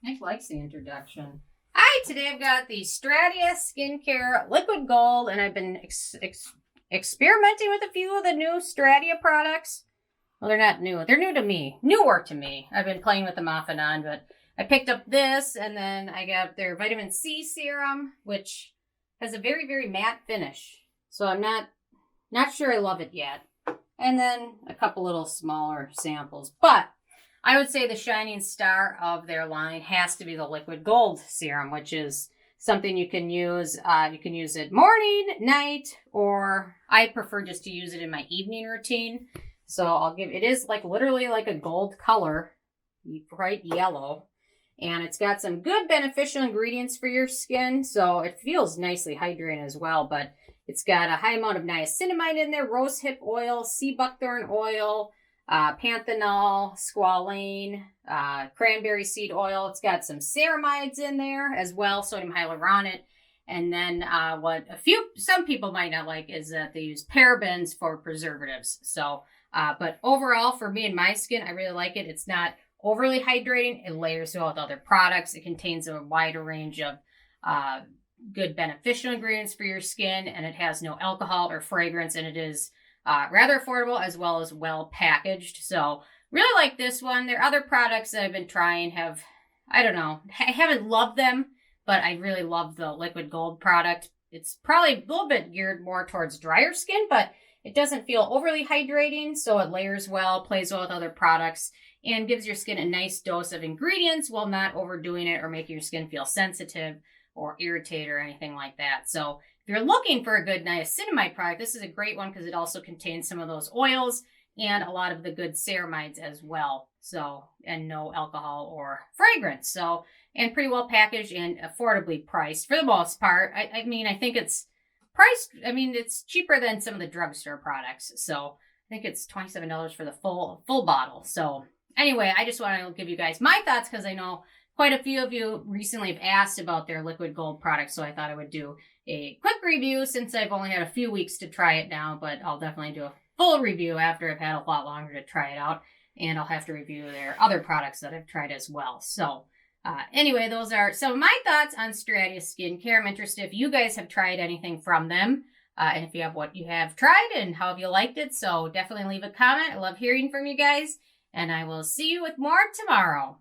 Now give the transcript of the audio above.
Nick likes the introduction. Hi, today I've got the Stratia Skincare Liquid Gold, and I've been experimenting with a few of the new Stratia products. Well, they're not new. They're new to me. Newer to me. I've been playing with them off and on, but I picked up this, and then I got their vitamin C serum, which has a very, very matte finish. So I'm not sure I love it yet. And then a couple little smaller samples. But I would say the shining star of their line has to be the Liquid Gold serum, which is something you can use. You can use it morning, night, or I prefer just to use it in my evening routine. So it is like literally like a gold color, bright yellow. And it's got some good beneficial ingredients for your skin. So it feels nicely hydrating as well, but it's got a high amount of niacinamide in there, rosehip oil, sea buckthorn oil, panthenol, squalane, cranberry seed oil. It's got some ceramides in there as well, sodium hyaluronic. And then some people might not like is that they use parabens for preservatives. So, but overall for me and my skin, I really like it. It's not overly hydrating. It layers well with other products. It contains a wider range of good beneficial ingredients for your skin, and it has no alcohol or fragrance, and it is rather affordable as well as well packaged. So really like this one. There are other products that I've been trying I haven't loved them, but I really love the Liquid Gold product. It's probably a little bit geared more towards drier skin, but it doesn't feel overly hydrating, so it layers well, plays well with other products, and gives your skin a nice dose of ingredients while not overdoing it or making your skin feel sensitive or irritated or anything like that. So if you're looking for a good niacinamide product, this is a great one because it also contains some of those oils and a lot of the good ceramides as well. So, and no alcohol or fragrance. So, and pretty well packaged and affordably priced for the most part. I think it's priced, it's cheaper than some of the drugstore products. So I think it's $27 for the full bottle. So anyway, I just want to give you guys my thoughts because I know quite a few of you recently have asked about their Liquid Gold products, so I thought I would do a quick review since I've only had a few weeks to try it now, but I'll definitely do a full review after I've had a lot longer to try it out, and I'll have to review their other products that I've tried as well. So anyway, those are some of my thoughts on Stratia Skincare. I'm interested if you guys have tried anything from them, and if you have what you have tried and how have you liked it, so definitely leave a comment. I love hearing from you guys, and I will see you with more tomorrow.